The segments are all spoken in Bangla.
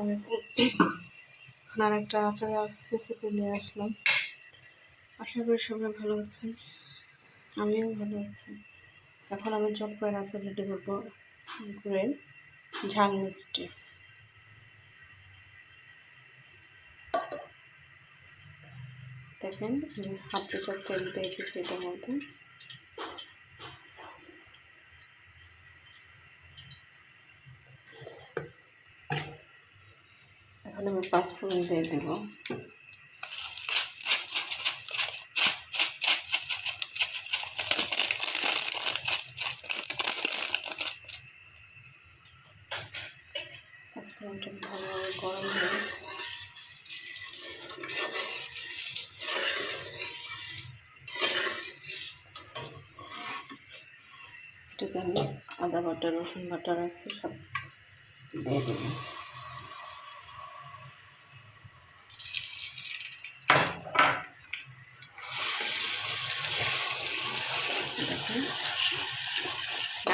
আসসালামু আলাইকুম। একটা আচারের রেসিপি নিয়ে আসলাম। আশা করি সবাই ভালো আছেন, আমিও ভালো আছি। এখন আমি জলপাইয়ের আচার রেডি করবো, গুড়ের ঝাল মিষ্টি। দেখেন আমি হাফ লিটার তেল দিয়েছি সেটার মধ্যে। এখন আমি 5 ফোড়ন দিয়ে দেবো। পাঁচফোড়নটা ভালোভাবে গরম হয়ে এটাতে আমি আদা বাটা, রসুন বাটা রাখছি, সব দিয়ে দেবো।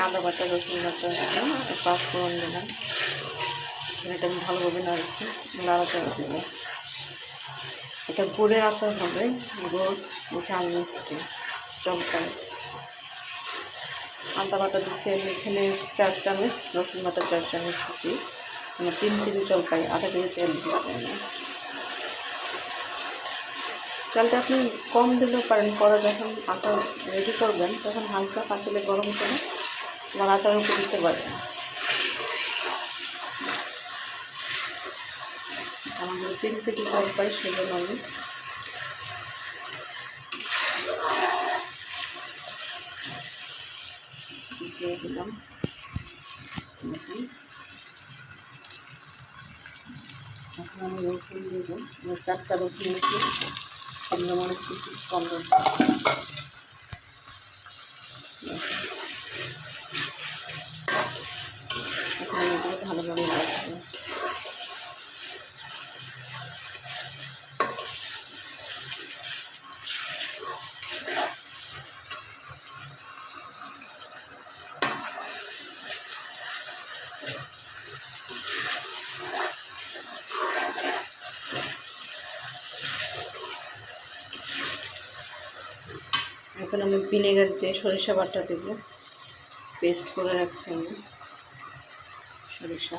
আদা বাটা, রসুন বাটা পাঁচফোড়ন দিলাম। এটা আমি ভালোভাবে নাড়াচাড়া দেবো। এটা গুড়ের আচার হবে, গুড় ঝাল মিষ্টি জলপাই। আদা বাটা দিচ্ছি আমি এখানে 4 চামচ, রসুন বাটা 4 চামচ দিচ্ছি, 3 কেজি জলপাই, আধা কেজি তেল দিচ্ছি আমি। তেলটা আপনি কম দিলেও পারেন, পরে যখন আচার রেডি করবেন তখন হালকা পাতিলে গরম করে আমার আচারের উপর দিতে পারবেন। আমাদের 3 কেজি জলপাই, সেজন্য আমি দিয়ে দিলাম। দেখুন এখন আমি রসুন দেবো, 4টা রসুন নিচ্ছি, সেগুলো অনেক কিছু কম রসুন। এখন আমি এগুলো ভালোভাবে রাখবো। এখন আমি ভিনেগার দিয়ে সরিষা বাটা দেবো, পেস্ট করে রাখছি আমি সরিষা।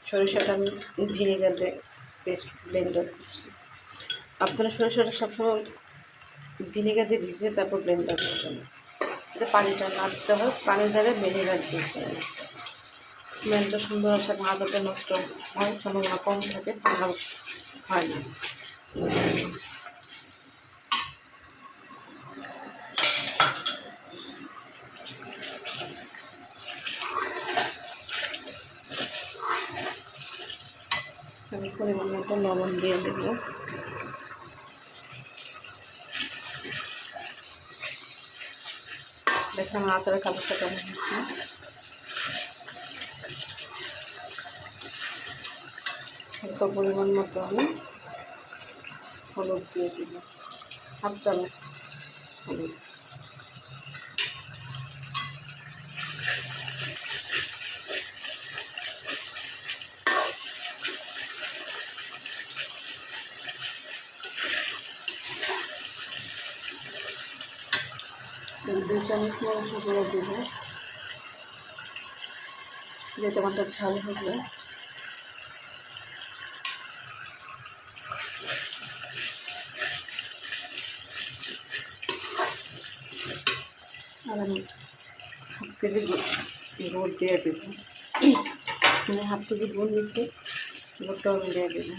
সরিষাটা আমি ভিনেগার দিয়ে পেস্ট ব্লেন্ডার করছি। আপনারা সরিষাটা সবসময় ভিনেগার দিয়ে ভিজিয়ে তারপর ব্লেন্ডার করবেন, যাতে পানিটা না দিতে হয়, পানির জায়গায় ভিনেগার দিতে হয়। স্মেলটা সুন্দর আসে, ভাজাটা নষ্ট হয়, সম্ভাবনা কম থাকে, ভালো হয় না। আমি পরিমাণ মতো লবণ দিয়ে দেবো। দেখে আমার আচারের কালারটা কেমন হচ্ছে। অল্প পরিমাণ মতো আমি হলুদ দিয়ে দিব, হাফ চামচ হলুদ। দুই চামচ মরিচ গুঁড়ো দেবো, যাতে আমারটা ঝাল হবে। আর আমি হাফ কেজি গুড় দিয়ে দেবো, মানে হাফ কেজি গুড় নিচ্ছি, গুড়টাও আমি দিয়ে দেবো।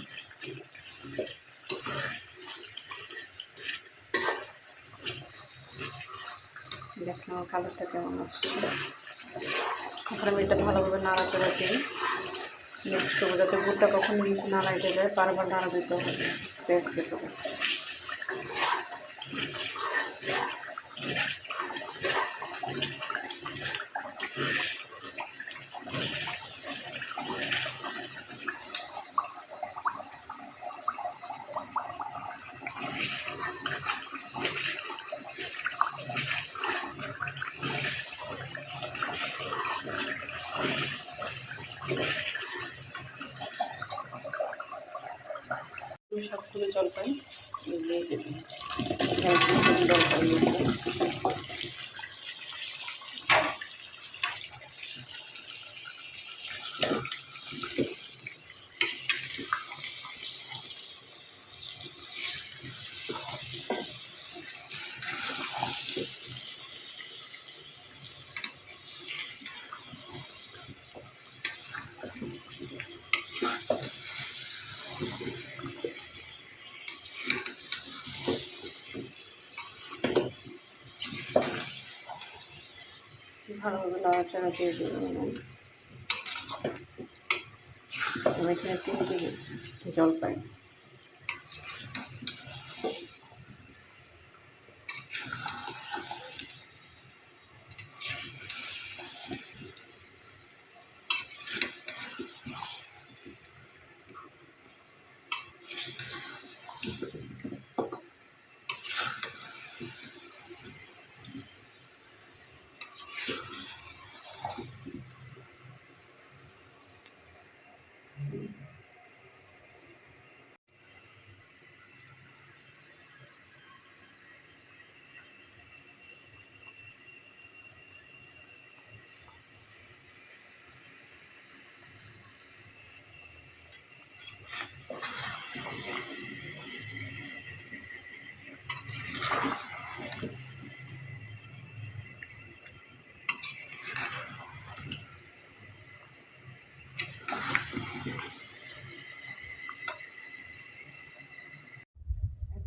দেখুন আমার কালারটা কেমন আসছে। এখন আমি এটা ভালোভাবে নাড়াচাড়া দিয়ে মিক্সড করবো, যাতে গুড়টা কখনো নিচে না লাগে যায়, বারবার নাড়া দিতে হবে আস্তে আস্তে করে। সবগুলো জলপাই দিয়ে দেবেন। জলপাই আছে, ভালোভাবে নাড়াচাড়া দিয়ে দেবেন। আমি এখানে 3 কেজি জলপাই,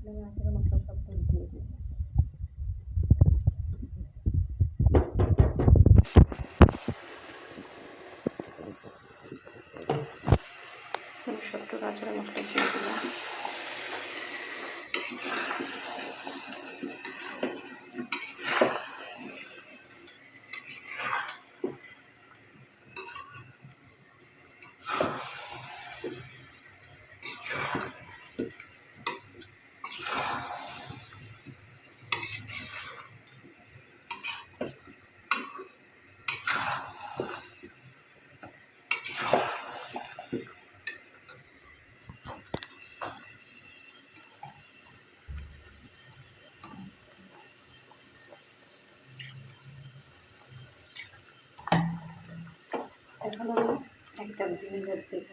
আচার মশলা সব দিয়ে দিই। সবটুকু আচারের মশলা দিয়ে দিলাম। এখন আমি 1 কাপ ভিনেগার দেব।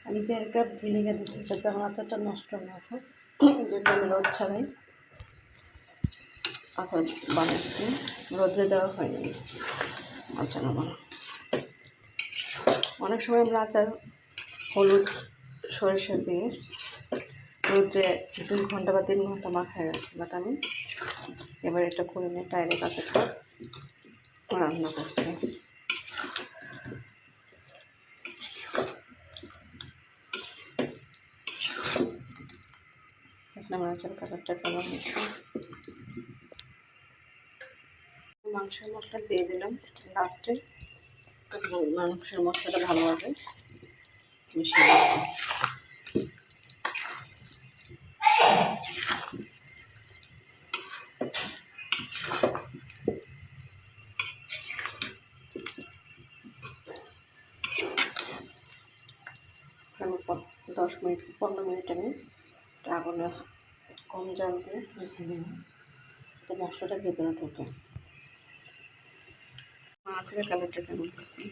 আমি 1.5 কাপ ভিনেগার দিচ্ছি যাতে আমার আচারটা নষ্ট না হয়, যেটা আমি রোদ ছাড়াই আচার বানাচ্ছি, রোদে দেওয়া হয়নি আচার আমার। অনেক সময় আমরা আচার হলুদ সরিষা দিয়ে রোদ্রে 2 ঘন্টা বা 3 ঘন্টা মাখায় রাখি, বাট আমি এবার এটা করে নিয়ে ডাইরেক্ট আচারটা রান্না করছি। আমার আচার কালারটা কেমন হচ্ছে। মাংসের মশলা দিয়ে দিলাম লাস্টে, মাংসের মশলাটা ভালোভাবে মিশিয়ে দিলাম। আমি 10 মিনিট 15 মিনিট আমি আগুনে কম জাল দিয়ে রেখে দিলাম, তো মশলাটা ভেতরে ঢোকে। মাছের কালারটা কেমন হচ্ছে।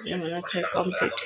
যেমন আছে কমপ্লিট।